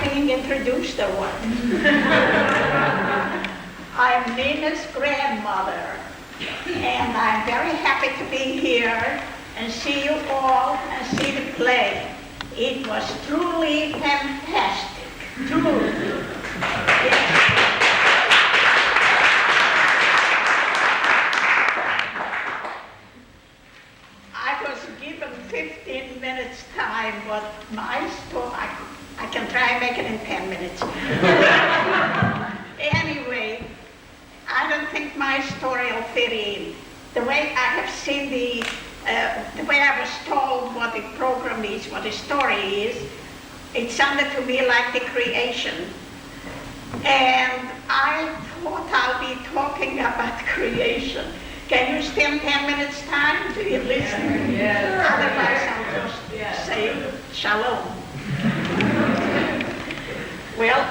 being introduced or what? I'm Nina's grandmother, and I'm very happy to be here and see you all and see the play. It was truly fantastic, truly. Yes. I was given 15 minutes time, but my story, I can try and make it in 10 minutes. Anyway, I don't think my story will fit in. The way I have seen the way I was told what the program is, what the story is, it sounded to me like the creation. And I thought I'll be talking about creation. Can you spend 10 minutes time? Do you listen? Yes. Otherwise I'll just say shalom. Well,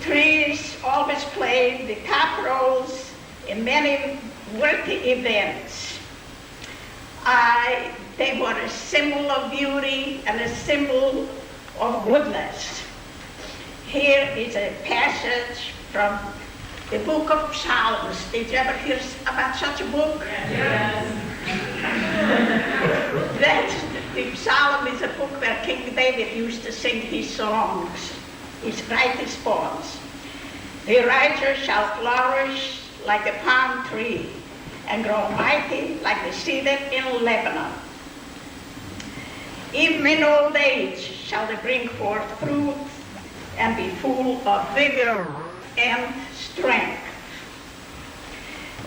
trees always played the top roles in many worthy events. They were a symbol of beauty and a symbol of goodness. Here is a passage from the book of Psalms. Did you ever hear about such a book? Yes. The Psalm is a book where King David used to sing his songs, write his poems. The righteous shall flourish like a palm tree and grow mighty like the cedar in Lebanon. Even in old age shall they bring forth fruit and be full of vigor and strength.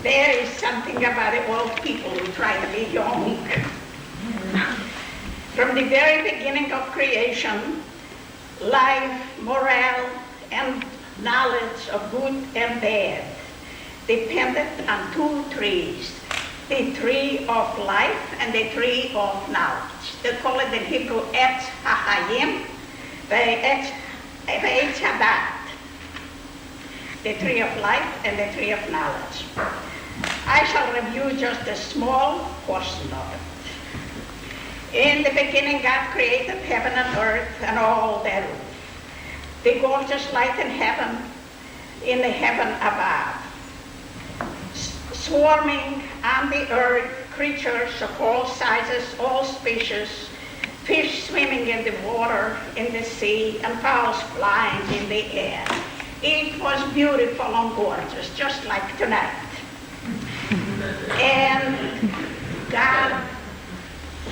There is something about the old people who try to be young. From the very beginning of creation, life, morale, and knowledge of good and bad depended on two trees, the tree of life and the tree of knowledge. They call it in Hebrew Etz HaChaim, Etz Hadat, the tree of life and the tree of knowledge. I shall review just a small portion of it. In the beginning, God created heaven and earth and all thereof. The gorgeous light in the heaven above. Swarming on the earth, creatures of all sizes, all species, fish swimming in the water, in the sea, and fowls flying in the air. It was beautiful and gorgeous, just like tonight. And God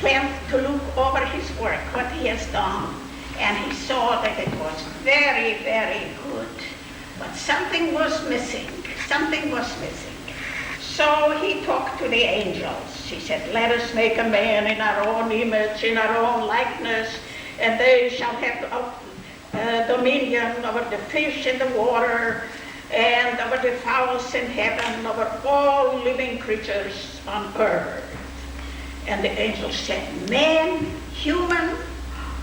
went to look over his work, what he has done, and he saw that it was very, very good. But something was missing. Something was missing. So he talked to the angels. He said, let us make a man in our own image, in our own likeness, and they shall have dominion over the fish in the water, and over the fowls in heaven, over all living creatures on earth. And the angel said, man, human,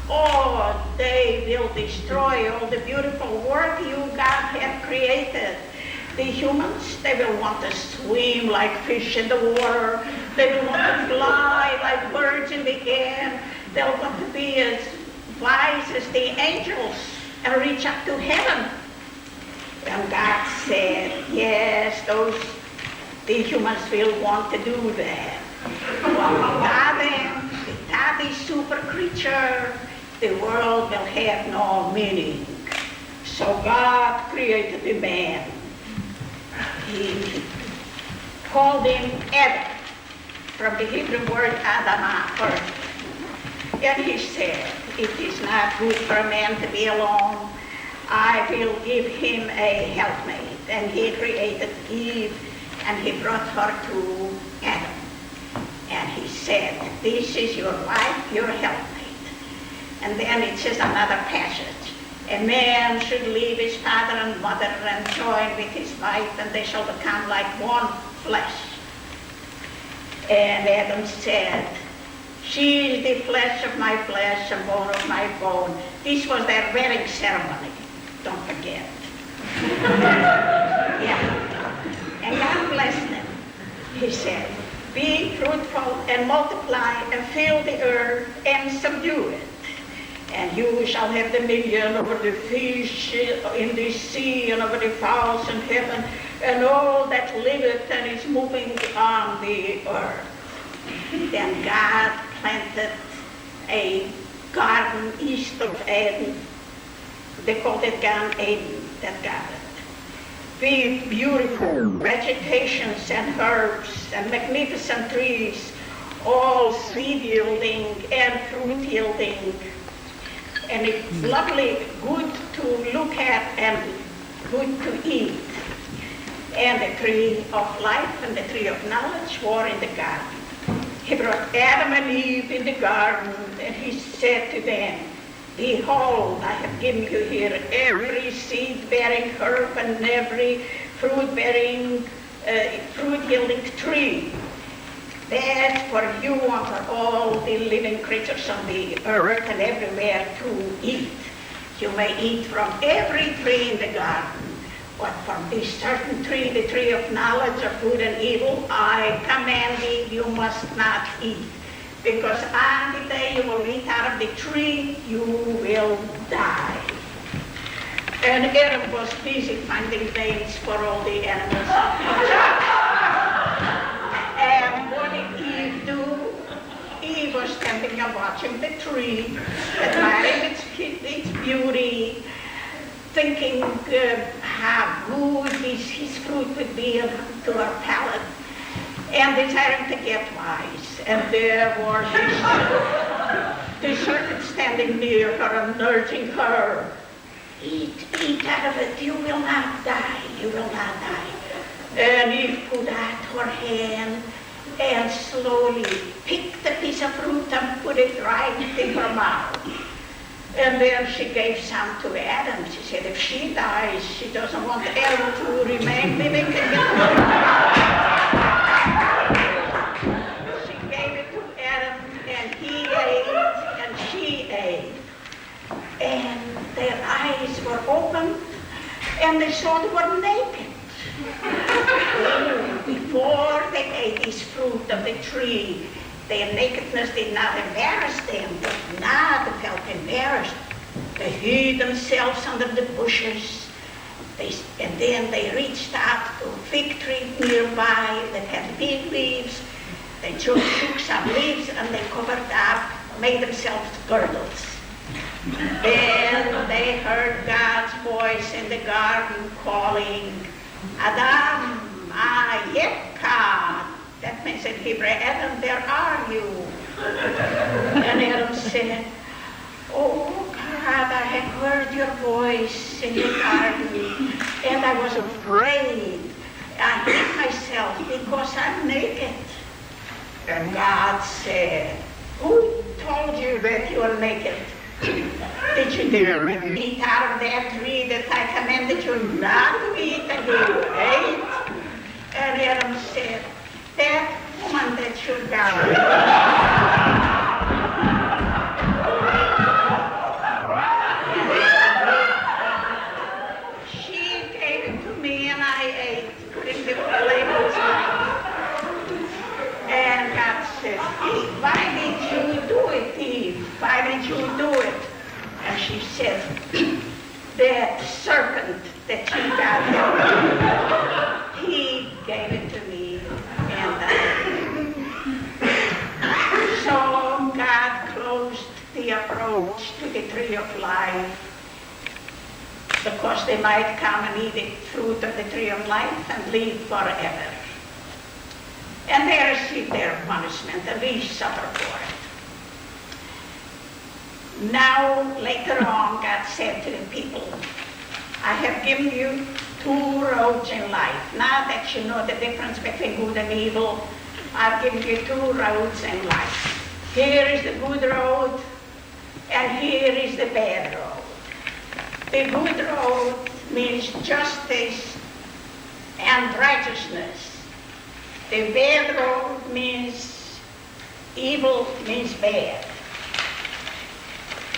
oh, they will destroy all the beautiful work you, God, have created. The humans, they will want to swim like fish in the water. They will want to fly like birds in the air. They'll want to be as wise as the angels and reach up to heaven. And God said, yes, the humans will want to do that. Without the super creature, the world will have no meaning. So God created the man. He called him Adam, from the Hebrew word Adamah, earth. And he said, it is not good for a man to be alone. I will give him a helpmate. And he created Eve, and he brought her to Adam. And he said, this is your wife, your helpmate. And then it says another passage. A man should leave his father and mother and join with his wife, and they shall become like one flesh. And Adam said, she is the flesh of my flesh and bone of my bone. This was their wedding ceremony. Don't forget. Yeah. And God blessed them. He said, be fruitful and multiply and fill the earth and subdue it. And you shall have dominion over the fish in the sea and over the fowls in heaven and all that liveth and is moving on the earth. Then God planted a garden east of Eden. They called it Gan Eden, that garden, with beautiful vegetations and herbs and magnificent trees, all seed yielding and fruit yielding. And it's lovely, good to look at and good to eat. And the tree of life and the tree of knowledge were in the garden. He brought Adam and Eve in the garden, and he said to them, behold, I have given you here every seed-bearing herb and every fruit-bearing, fruit-yielding tree. That for you are for all the living creatures on the earth and everywhere to eat. You may eat from every tree in the garden, but from this certain tree, the tree of knowledge of good and evil, I command thee, you must not eat. Because on the day you will eat out of the tree, you will die. And Adam was busy finding names for all the animals. And what did Eve do? Eve was standing and watching the tree, admiring its beauty, thinking how good his fruit would be to her palate, and desiring to get wise. And there was the serpent standing near her and urging her, eat out of it, you will not die, you will not die. And Eve put out her hand and slowly picked a piece of fruit and put it right in her mouth. And then she gave some to Adam. She said, if she dies, she doesn't want Adam to remain living. She gave it to Adam, and he ate, and she ate. And their eyes were opened, and they saw they were naked. Before they ate this fruit of the tree, their nakedness did not embarrass them. They did not felt embarrassed. They hid themselves under the bushes. And then they reached out to a fig tree nearby that had fig leaves. They took some leaves and they covered up, made themselves girdles. Then they heard God's voice in the garden calling, Adam, Ayeka. That means in Hebrew, Adam, where are you? And Adam said, oh God, I have heard your voice in the garden, and I was afraid. I hid myself because I'm naked. And God said, who told you that you are naked? Did you eat out of that tree that I commanded you not to eat, and you ate? And Adam said, that woman that you got, she gave it to me and I ate. Couldn't give the labels right. And God said, Eve, why did you do it, Eve? Why did you do it? And she said, that serpent that you got, he gave it to me. So God closed the approach to the tree of life because they might come and eat the fruit of the tree of life and live forever. And they received their punishment, and we suffer for it. Now, later on, God said to the people, I have given you two roads in life. Now that you know the difference between good and evil, I've given you two roads in life. Here is the good road, and here is the bad road. The good road means justice and righteousness. The bad road means evil, means bad.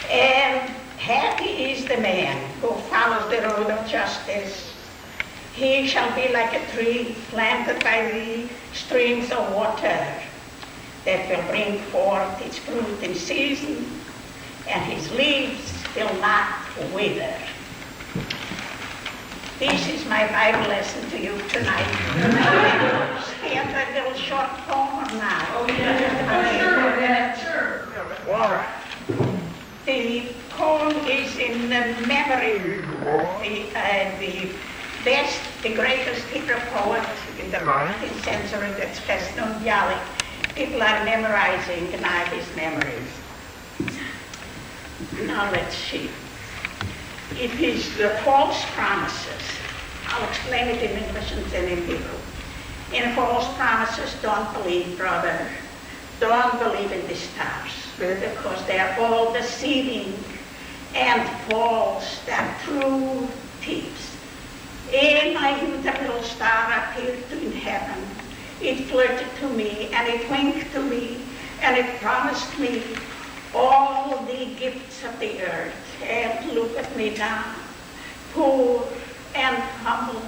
And happy is the man who follows the road of justice. He shall be like a tree planted by the streams of water that will bring forth its fruit in season. and his leaves will not wither. This is my Bible lesson to you tonight. Stand a little short poem now. Oh, yeah, sure. Wow. The poem is in the memory of the greatest Hebrew poet in the 19th century that's best known, Bialik. People are memorizing now his memories. Now let's see. It is the false promises. I'll explain it in English and then in Hebrew. In false promises, don't believe, brother. Don't believe in the stars, because they're all deceiving and false. They're true thieves. In my youth, a little star appeared in heaven. It flirted to me, and it winked to me, and it promised me all the gifts of the earth. And look at me now, poor and humble.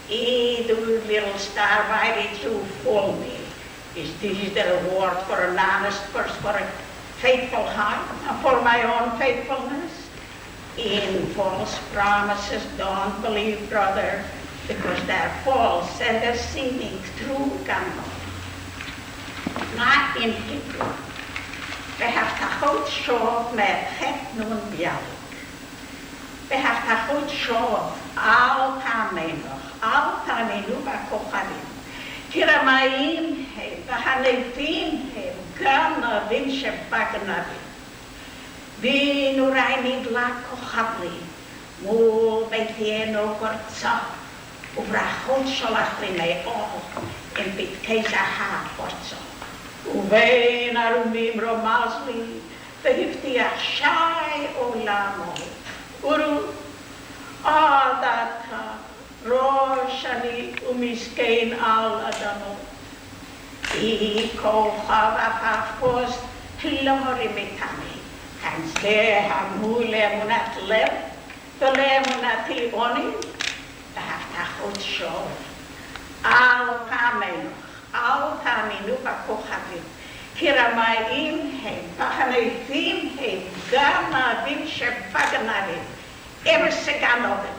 The little star, why did you fool me? Is this the reward for an honest person, for a faithful heart, and for my own faithfulness? In false promises, don't believe, brother, because they're false and deceiving. True cannot. Not in Hebrew. We have to hold short met het nun bialik. We have to hold short al tamenu bakochavim. Kiramayim he, vahanevim he, ganavim shebaganavim. Vinurayim lakochavli, mul beitieno kortza, uvrachot sholach limei ol, in bitkeza ha-kortza. ובין ערומים רומז לי, והבטיח שי עולמו. ורות, עד עתה, ראש אני ומסכן על אדמו. כוכב הפחפוס לא רמיתני, כאן זה הגמול לאמונת לב ולאמונתי עוני, והבטחות שוב. על פעמנו. אל תאמינו בכוכבים, כי רמאים הם, והנביאים הם, גם האבים שבגנבים, אמר סגנובים.